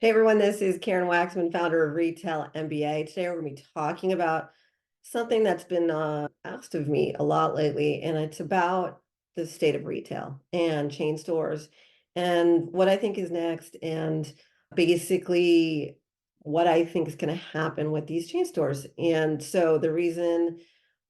Hey everyone, this is Karen Waxman, founder of Retail MBA. Today we're going to be talking about something that's been asked of me a lot lately, and it's about the state of retail and chain stores and what I think is next, and basically what I think is going to happen with these chain stores. And so the reason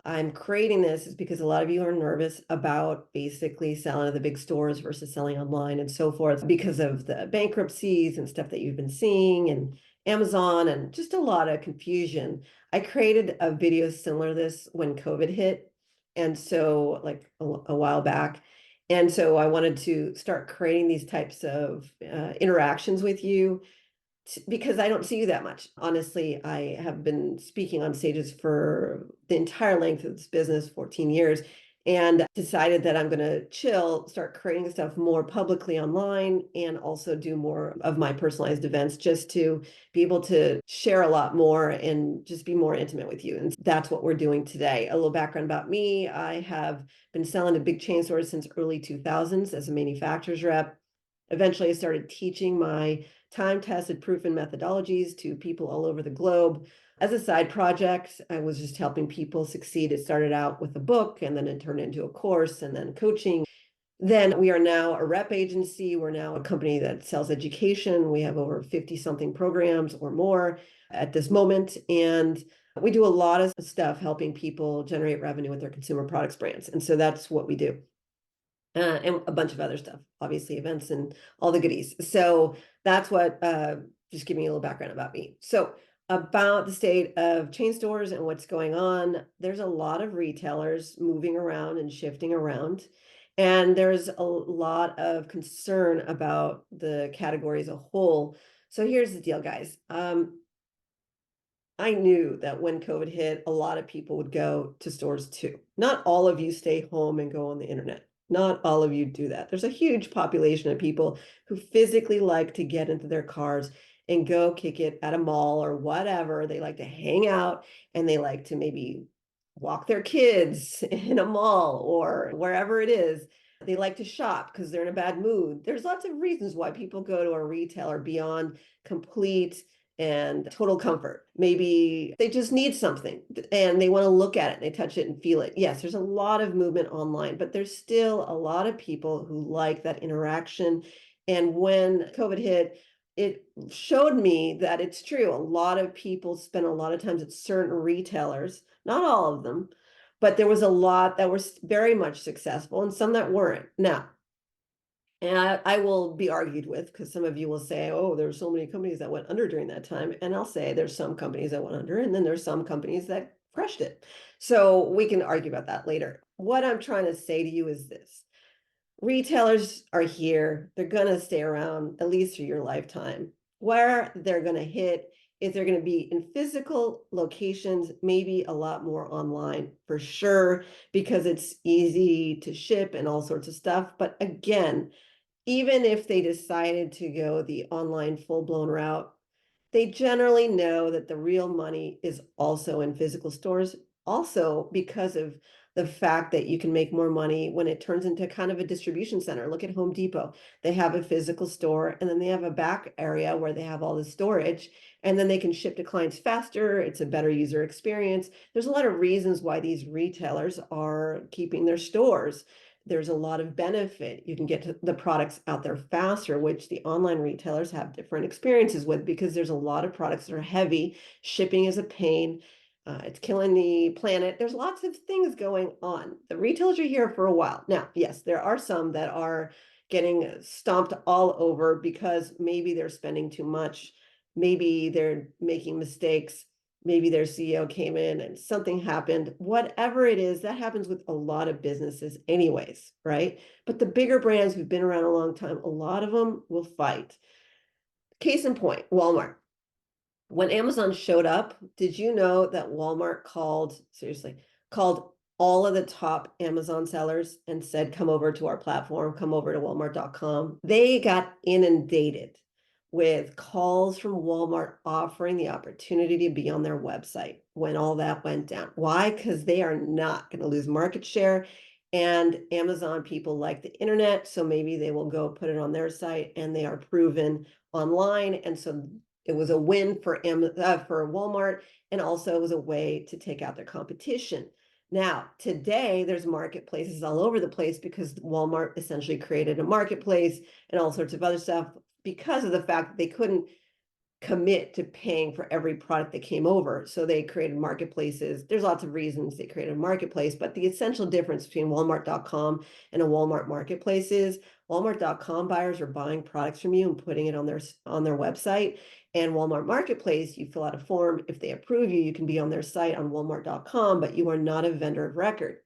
I'm creating this is because a lot of you are nervous about basically selling at the big stores versus selling online and so forth because of the bankruptcies and stuff that you've been seeing and Amazon and just a lot of confusion. I created a video similar to this when COVID hit. And so like a while back. And so I wanted to start creating these types of interactions with you because I don't see you that much. Honestly, I have been speaking on stages for the entire length of this business, 14 years, and decided that I'm going to chill, start creating stuff more publicly online, and also do more of my personalized events just to be able to share a lot more and just be more intimate with you. And that's what we're doing today. A little background about me. I have been selling to big chain stores since early 2000s as a manufacturer's rep. Eventually, I started teaching my time-tested proven methodologies to people all over the globe. As a side project, I was just helping people succeed. It started out with a book, and then it turned into a course, and then coaching. Then we are now a rep agency. We're now a company that sells education. We have over 50 something programs or more at this moment. And we do a lot of stuff helping people generate revenue with their consumer products brands. And so that's what we do. And a bunch of other stuff, obviously events and all the goodies. So that's what, just giving you a little background about me. So about the state of chain stores and what's going on, there's a lot of retailers moving around and shifting around. And there's a lot of concern about the category as a whole. So here's the deal, guys. I knew that when COVID hit, a lot of people would go to stores too. Not all of you stay home and go on the internet. Not all of you do that. There's a huge population of people who physically like to get into their cars and go kick it at a mall or whatever. They like to hang out and they like to maybe walk their kids in a mall or wherever it is. They like to shop because they're in a bad mood. There's lots of reasons why people go to a retailer beyond complete and total comfort. Maybe they just need something and they want to look at it and they touch it and feel it. Yes, there's a lot of movement online, but there's still a lot of people who like that interaction. And when COVID hit, it showed me that it's true. A lot of people spend a lot of times at certain retailers, not all of them, but there was a lot that were very much successful and some that weren't. Now, and I will be argued with because some of you will say, oh, there's so many companies that went under during that time. And I'll say there's some companies that went under, and then there's some companies that crushed it. So we can argue about that later. What I'm trying to say to you is this. Retailers are here. They're going to stay around at least through your lifetime. Where they're going to hit is they're going to be in physical locations, maybe a lot more online for sure, because it's easy to ship and all sorts of stuff. But again, even if they decided to go the online full-blown route, they generally know that the real money is also in physical stores, also because of the fact that you can make more money when it turns into kind of a distribution center. Look at Home Depot. They have a physical store and then they have a back area where they have all the storage and then they can ship to clients faster. It's a better user experience. There's a lot of reasons why these retailers are keeping their stores. There's a lot of benefit. You can get the products out there faster, which the online retailers have different experiences with because there's a lot of products that are heavy. Shipping is a pain. It's killing the planet. There's lots of things going on. The retailers are here for a while. Now, yes, there are some that are getting stomped all over because maybe they're spending too much. Maybe they're making mistakes. Maybe their CEO came in and something happened. Whatever it is, that happens with a lot of businesses anyways, right? But the bigger brands who've been around a long time, a lot of them will fight. Case in point, Walmart. When Amazon showed up, did you know that Walmart called all of the top Amazon sellers and said, come over to our platform, come over to walmart.com. They got inundated with calls from Walmart offering the opportunity to be on their website when all that went down. Why? Because they are not going to lose market share. And Amazon people like the internet, so maybe they will go put it on their site, and they are proven online. And so it was a win for for Walmart, and also it was a way to take out their competition. Now, today, there's marketplaces all over the place because Walmart essentially created a marketplace and all sorts of other stuff because of the fact that they couldn't commit to paying for every product that came over. So they created marketplaces. There's lots of reasons they created a marketplace, but the essential difference between Walmart.com and a Walmart marketplace is Walmart.com buyers are buying products from you and putting it on their website. And Walmart Marketplace, you fill out a form. If they approve you, you can be on their site on Walmart.com, but you are not a vendor of record.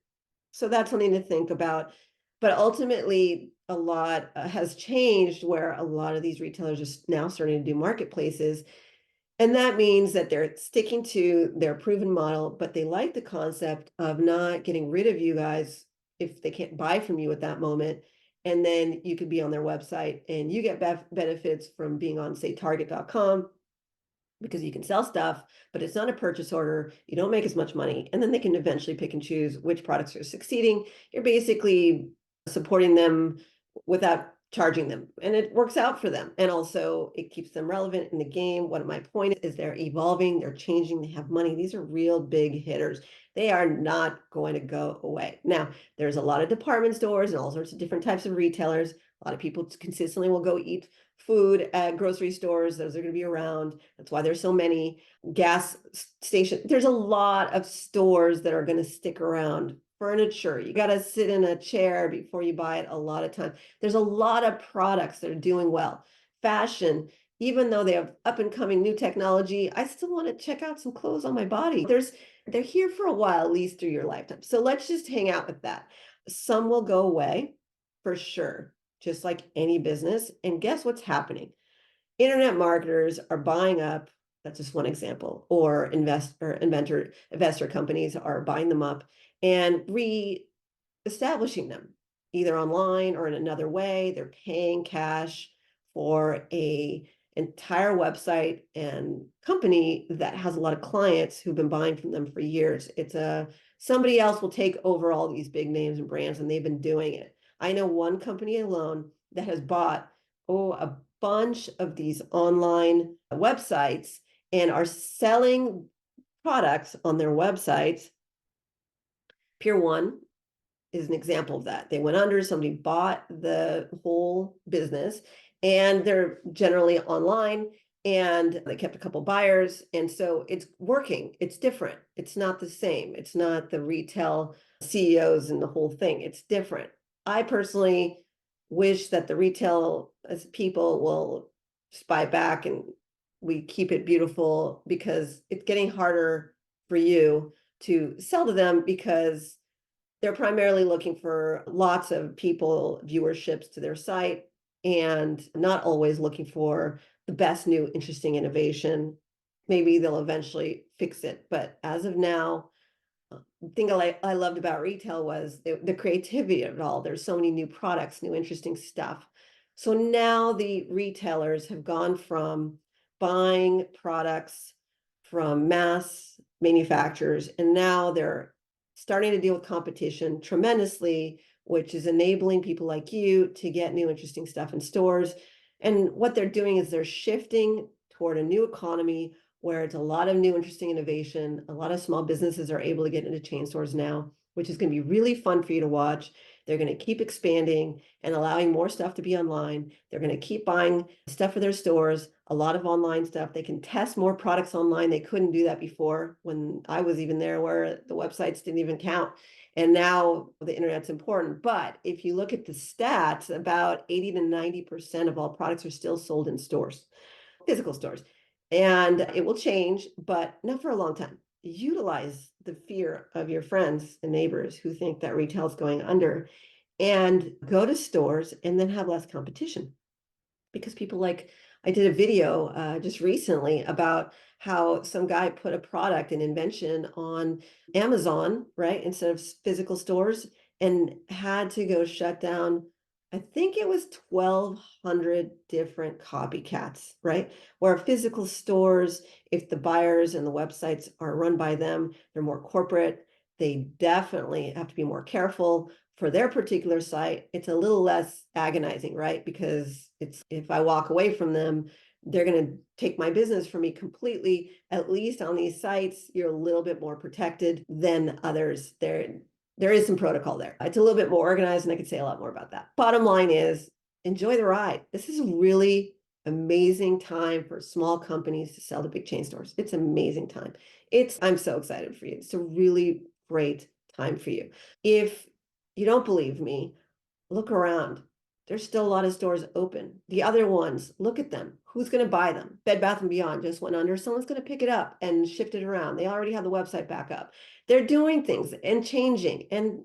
So that's something to think about. But ultimately, a lot has changed where a lot of these retailers are now starting to do marketplaces. And that means that they're sticking to their proven model, but they like the concept of not getting rid of you guys if they can't buy from you at that moment. And then you could be on their website and you get benefits from being on, say, Target.com, because you can sell stuff, but it's not a purchase order. You don't make as much money. And then they can eventually pick and choose which products are succeeding. You're basically supporting them without charging them, and it works out for them. And also it keeps them relevant in the game. What my point is, they're evolving, they're changing, they have money. These are real big hitters. They are not going to go away. Now, there's a lot of department stores and all sorts of different types of retailers. A lot of people consistently will go eat food at grocery stores. Those are going to be around. That's why there's so many. Gas station. There's a lot of stores that are going to stick around. Furniture, you got to sit in a chair before you buy it a lot of time. There's a lot of products that are doing well. Fashion, even though they have up and coming new technology, I still want to check out some clothes on my body. They're here for a while, at least through your lifetime. So let's just hang out with that. Some will go away for sure, just like any business. And guess what's happening? Internet marketers are buying up, that's just one example, or investor companies are buying them up and re-establishing them either online or in another way. They're paying cash for a entire website and company that has a lot of clients who've been buying from them for years. Somebody else will take over all these big names and brands, and they've been doing it. I know one company alone that has bought a bunch of these online websites and are selling products on their websites. Pier 1 is an example of that. They went under, somebody bought the whole business, and they're generally online, and they kept a couple buyers. And so it's working. It's different. It's not the same. It's not the retail CEOs and the whole thing. It's different. I personally wish that the retail people will spy back and we keep it beautiful, because it's getting harder for you to sell to them because they're primarily looking for lots of people, viewerships to their site, and not always looking for the best new interesting innovation. Maybe they'll eventually fix it, but as of now, the thing I loved about retail was the creativity of it all. There's so many new products, new interesting stuff. So now the retailers have gone from buying products from mass manufacturers, and now they're starting to deal with competition tremendously, which is enabling people like you to get new interesting stuff in stores. And what they're doing is they're shifting toward a new economy where it's a lot of new interesting innovation. A lot of small businesses are able to get into chain stores now, which is going to be really fun for you to watch. They're going to keep expanding and allowing more stuff to be online. They're going to keep buying stuff for their stores, a lot of online stuff. They can test more products online. They couldn't do that before when I was even there, where the websites didn't even count. And now the internet's important. But if you look at the stats, about 80 to 90% of all products are still sold in stores, physical stores. And it will change, but not for a long time. Utilize the fear of your friends and neighbors who think that retail is going under, and go to stores and then have less competition. Because people I did a video just recently about how some guy put a product, an invention, on Amazon, right, instead of physical stores, and had to go shut down, I think it was 1,200 different copycats, right? Where physical stores, if the buyers and the websites are run by them, they're more corporate. They definitely have to be more careful for their particular site. It's a little less agonizing, right? Because if I walk away from them, they're going to take my business from me completely. At least on these sites, you're a little bit more protected than others. There is some protocol there. It's a little bit more organized, and I could say a lot more about that. Bottom line is, enjoy the ride. This is a really amazing time for small companies to sell to big chain stores. It's amazing time. I'm so excited for you. It's a really great time for you. If you don't believe me, look around. There's still a lot of stores open. The other ones, look at them. Who's going to buy them? Bed Bath & Beyond just went under. Someone's going to pick it up and shift it around. They already have the website back up. They're doing things and changing. And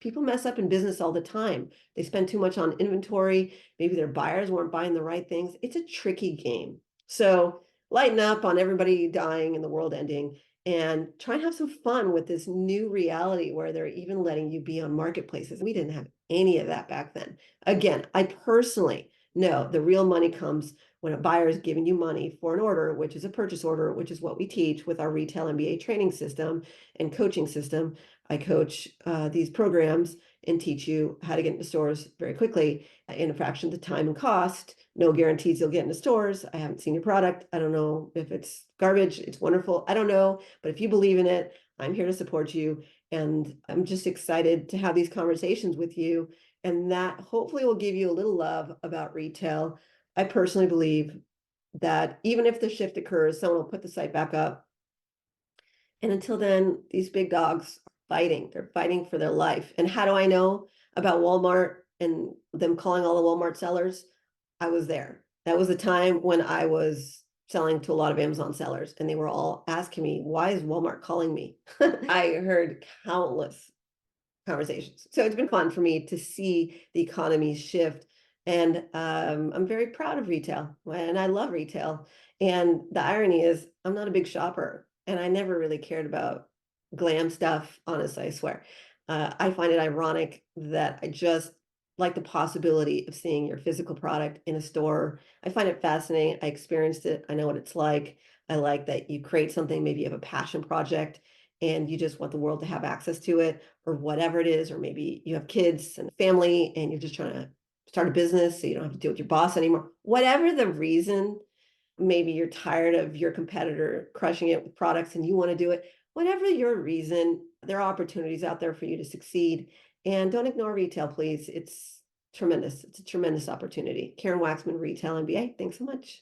people mess up in business all the time. They spend too much on inventory. Maybe their buyers weren't buying the right things. It's a tricky game. So lighten up on everybody dying and the world ending, and try and have some fun with this new reality where they're even letting you be on marketplaces. We didn't have any of that back then. Again, I personally know the real money comes when a buyer is giving you money for an order, which is a purchase order, which is what we teach with our retail MBA training system and coaching system. I coach these programs and teach you how to get into stores very quickly in a fraction of the time and cost. No guarantees you'll get into stores. I haven't seen your product. I don't know if it's garbage. It's wonderful. I don't know. But if you believe in it, I'm here to support you. And I'm just excited to have these conversations with you. And that hopefully will give you a little love about retail. I personally believe that even if the shift occurs, someone will put the site back up. And until then, these big dogs are fighting. They're fighting for their life. And how do I know about Walmart and them calling all the Walmart sellers? I was there. That was the time when I was selling to a lot of Amazon sellers, and they were all asking me, why is Walmart calling me? I heard countless conversations. So it's been fun for me to see the economy shift. And I'm very proud of retail, and I love retail. And the irony is, I'm not a big shopper, and I never really cared about glam stuff, honestly, I swear. I find it ironic that I just like the possibility of seeing your physical product in a store. I find it fascinating. I experienced it. I know what it's like. I like that you create something, maybe you have a passion project and you just want the world to have access to it, or whatever it is, or maybe you have kids and family and you're just trying to start a business so you don't have to deal with your boss anymore. Whatever the reason, maybe you're tired of your competitor crushing it with products and you want to do it. Whatever your reason, there are opportunities out there for you to succeed. And don't ignore retail, please. It's tremendous. It's a tremendous opportunity. Karen Waxman, Retail MBA. Thanks so much.